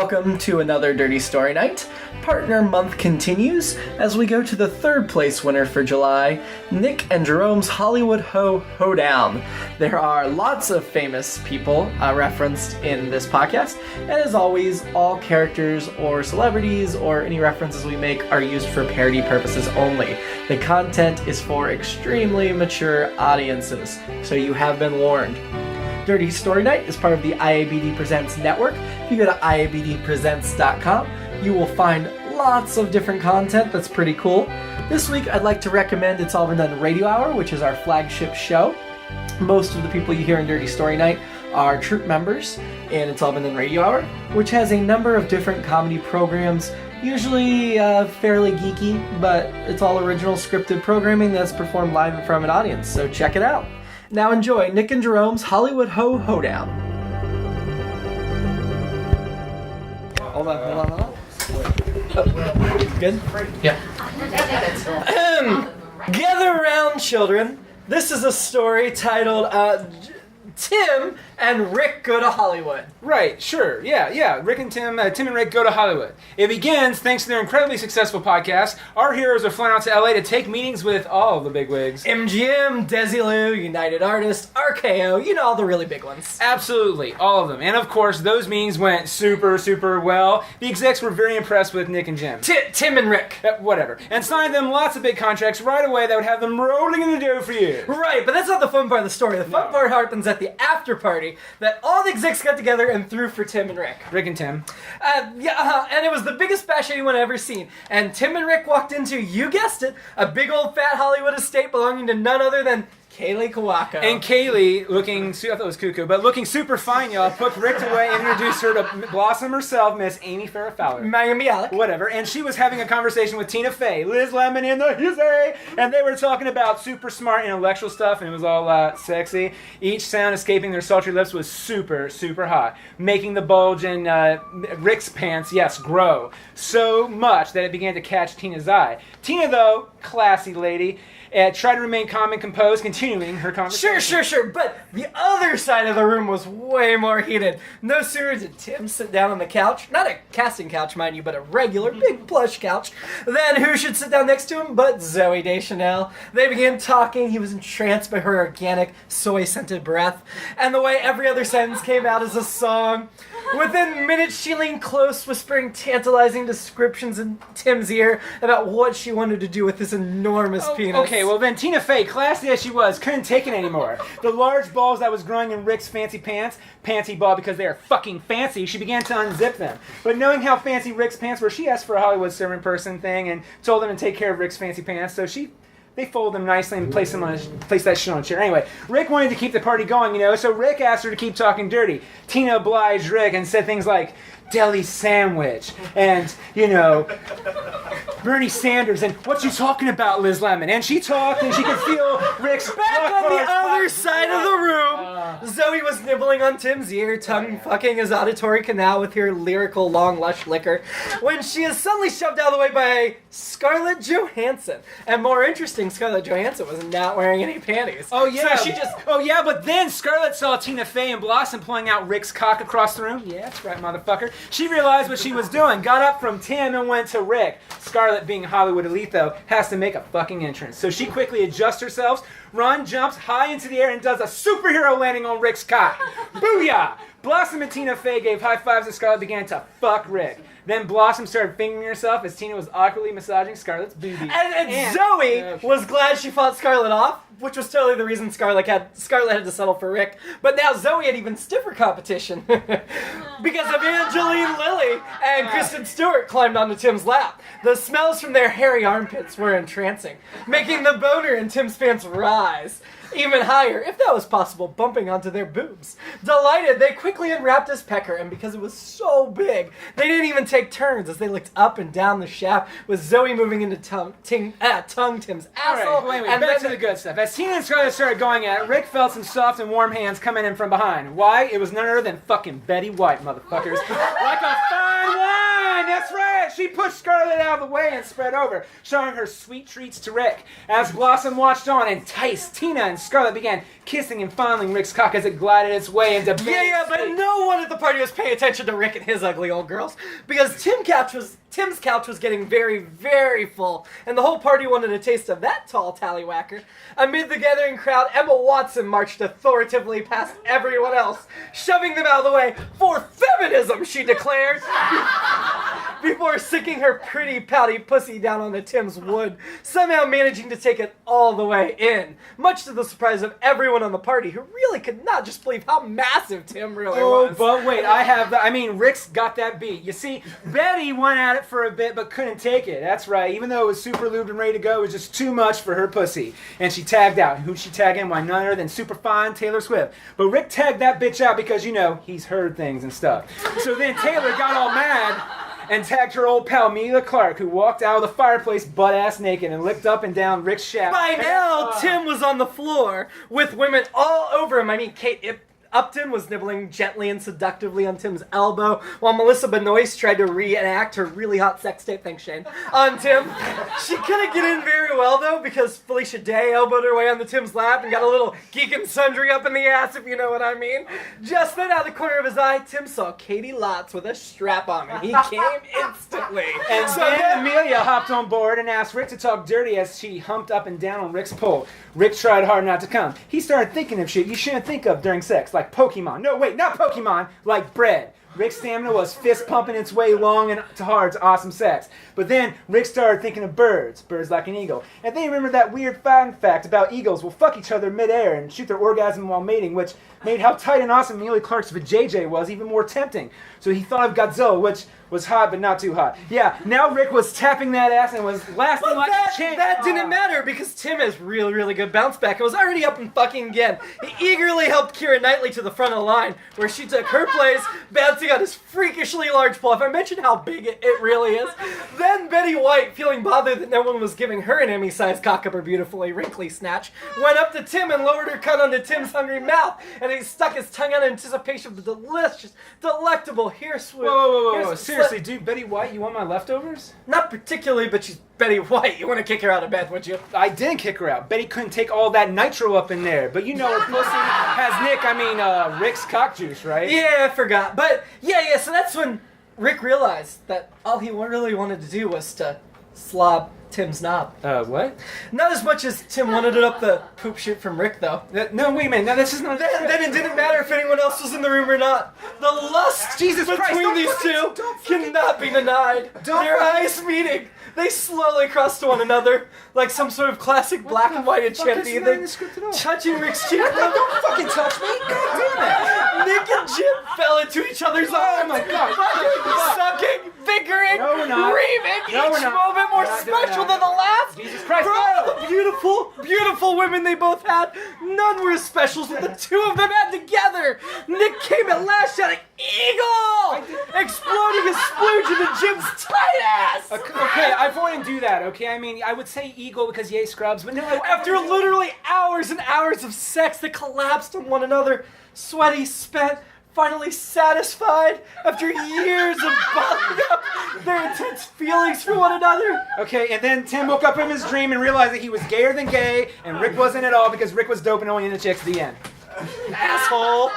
welcome to another Dirty Story Night. Partner Month continues as we go to the third place winner for July, Nick and Jerome's Hollywood Hoedown. There are lots of famous people referenced in this podcast, and as always, all characters or celebrities or any references we make are used for parody purposes only. The content is for extremely mature audiences, so you have been warned. Dirty Story Night is part of the IABD Presents network. If you go to iabdpresents.com, you will find lots of different content that's pretty cool. This week, I'd like to recommend It's All Been Done Radio Hour, which is our flagship show. Most of the people you hear in Dirty Story Night are troupe members in It's All Been Done Radio Hour, which has a number of different comedy programs, usually fairly geeky, but it's all original scripted programming that's performed live in front of an audience, so check it out. Now enjoy Nick and Jerome's Hollywood Hoedown. Hold on. Good? Yeah. Gather round, children. This is a story titled Tim and Rick Go to Hollywood. Right, sure, yeah. Rick and Tim and Rick go to Hollywood. It begins thanks to their incredibly successful podcast. Our heroes are flown out to LA to take meetings with all the bigwigs. MGM, Desilu, United Artists, RKO, all the really big ones. Absolutely, all of them. And of course, those meetings went super well. The execs were very impressed with Nick and Jim. Tim and Rick. Whatever. And signed them lots of big contracts right away that would have them rolling in the dough for years. Right, but that's not the fun part of the story. The fun part happens at the after party that all the execs got together and threw for Tim and Rick. Rick and Tim. And it was the biggest bash anyone ever seen. And Tim and Rick walked into, you guessed it, a big old fat Hollywood estate belonging to none other than Kaylee Kawako. And Kaylee, I thought it was cuckoo, but looking super fine, y'all, put Rick away and introduced her to Blossom herself, Miss Amy Farrah Fowler. Megan Bialik. Whatever. And she was having a conversation with Tina Fey, Liz Lemon in the hizzy, and they were talking about super smart intellectual stuff, and it was all sexy. Each sound escaping their sultry lips was super hot, making the bulge in Rick's pants, grow so much that it began to catch Tina's eye. Tina, though, classy lady, tried to remain calm and composed, continuing her conversation. Sure, but the other side of the room was way more heated. No sooner did Tim sit down on the couch, not a casting couch, mind you, but a regular big plush couch, then who should sit down next to him but Zooey Deschanel. They began talking. He was entranced by her organic, soy-scented breath, and the way every other sentence came out as a song. Within minutes, she leaned close, whispering tantalizing descriptions in Tim's ear about what she wanted to do with this enormous penis. Okay, well then Tina Fey, classy as she was, couldn't take it anymore. The large balls that was growing in Rick's fancy pants, panty ball because they are fucking fancy, she began to unzip them. But knowing how fancy Rick's pants were, she asked for a Hollywood servant person thing and told them to take care of Rick's fancy pants, so they fold them nicely and place that shit on a chair. Anyway, Rick wanted to keep the party going, so Rick asked her to keep talking dirty. Tina obliged Rick and said things like, deli sandwich, and, Bernie Sanders, and what you talking about, Liz Lemon? And she talked, and she could feel Rick's back on the other side of the room. Zoe was nibbling on Tim's ear, tongue-fucking his auditory canal with her lyrical, long, lush liquor, when she is suddenly shoved out of the way by Scarlett Johansson. And more interesting, Scarlett Johansson was not wearing any panties. Oh, yeah. So but then Scarlett saw Tina Fey and Blossom pulling out Rick's cock across the room. Yeah, that's right, motherfucker. She realized what she was doing, got up from Tim and went to Rick. Scarlett, being Hollywood elite, though, has to make a fucking entrance. So she quickly adjusts herself, jumps high into the air, and does a superhero landing on Rick's cock. Booyah! Blossom and Tina Fey gave high fives as Scarlett began to fuck Rick. Then Blossom started fingering herself as Tina was awkwardly massaging Scarlett's boobies. And Zoe was glad she fought Scarlett off, which was totally the reason Scarlett had to settle for Rick. But now Zoe had even stiffer competition because Evangeline Lilly and Kristen Stewart climbed onto Tim's lap. The smells from their hairy armpits were entrancing, making the boner in Tim's pants rise even higher, if that was possible, bumping onto their boobs. Delighted, they quickly unwrapped his pecker, and because it was so big, they didn't even take turns as they looked up and down the shaft, with Zoe moving into tongue Tim's asshole. All right, wait, back to the good stuff. As Tina and Scarlett started going at it, Rick felt some soft and warm hands coming in from behind. Why? It was none other than fucking Betty White, motherfuckers. Like a fine wine! that's right. She pushed Scarlett out of the way and spread over, showing her sweet treats to Rick. As Blossom watched on, enticed, Tina and Scarlett began kissing and fondling Rick's cock as it glided its way into Betty's Yeah, but no one at the party was paying attention to Rick and his ugly old girls, because Tim's couch was getting very, very full, and the whole party wanted a taste of that tall tallywhacker. Amid the gathering crowd, Emma Watson marched authoritatively past everyone else, shoving them out of the way for feminism, she declared, before sinking her pretty pouty pussy down onto Tim's wood, somehow managing to take it all the way in, much to the surprise of everyone on the party, who really could not just believe how massive Tim really was. But wait, Rick's got that beat. You see, Betty went at it for a bit, but couldn't take it. That's right. Even though it was super lubed and ready to go, it was just too much for her pussy. And she tagged out. Who'd she tag in? Why, none other than superfine Taylor Swift. But Rick tagged that bitch out because, he's heard things and stuff. So then Taylor got all mad and tagged her old pal Amelia Clark, who walked out of the fireplace butt-ass naked and licked up and down Rick's shaft. By now, Tim was on the floor with women all over him. I mean, Kate Upton was nibbling gently and seductively on Tim's elbow, while Melissa Benoist tried to reenact her really hot sex tape, thanks Shane, on Tim. She couldn't get in very well, though, because Felicia Day elbowed her way onto Tim's lap and got a little geek and sundry up in the ass, if you know what I mean. Just then, out of the corner of his eye, Tim saw Katie Lotz with a strap on, and he came instantly. And so then Amelia hopped on board and asked Rick to talk dirty as she humped up and down on Rick's pole. Rick tried hard not to come. He started thinking of shit you shouldn't think of during sex, like Pokemon. No, wait, not Pokemon, like bread. Rick's stamina was fist pumping its way long and hard to awesome sex. But then Rick started thinking of birds like an eagle. And then he remembered that weird fun fact about eagles will fuck each other midair and shoot their orgasm while mating, which made how tight and awesome Amelia Clark's vajayjay was even more tempting. So he thought of Godzilla, which was hot but not too hot. Yeah, now Rick was tapping that ass and was lasting like a champ. That didn't matter because Tim has really, really good bounce back and was already up and fucking again. He eagerly helped Keira Knightley to the front of the line, where she took her place, bouncing on his freakishly large pole. If I mention how big it really is. Then Betty White, feeling bothered that no one was giving her an Emmy-sized cock up her beautifully wrinkly snatch, went up to Tim and lowered her cunt onto Tim's hungry mouth, and he stuck his tongue out in anticipation of the delicious, delectable Whoa. Seriously, dude, Betty White, you want my leftovers? Not particularly, but she's Betty White. You want to kick her out of bed, would you? I didn't kick her out. Betty couldn't take all that nitro up in there. But her pussy has Rick's cock juice, right? Yeah, I forgot. But, yeah, so that's when Rick realized that all he really wanted to do was to slob Tim's knob. What? Not as much as Tim wanted it up the poop chute from Rick, though. No, wait a minute. No, this is not... Then it didn't matter if anyone else was in the room or not. The lust between these two cannot be denied. Their eyes meeting. They slowly crossed to one another, like some sort of classic black and white enchanted thing, touching Rick's cheek. Don't fucking touch me! God damn it! Nick and Jim fell into each other's arms. Oh my god! Sucking, bickering, reaming, each moment more special than the last. Jesus Christ! For all the beautiful, beautiful women they both had, none were as special as the two of them had together. Nick came at last shouting, "Eagle!" exploding his splooge into Jim's tight ass. Okay, I wouldn't do that, okay? I would say eagle because yay scrubs, but no. After literally hours and hours of sex that collapsed on one another, sweaty, spent, finally satisfied, after years of bottling up their intense feelings for one another. Okay, and then Tim woke up from his dream and realized that he was gayer than gay, and Rick wasn't at all because Rick was dope and only into chicks at the end. Asshole.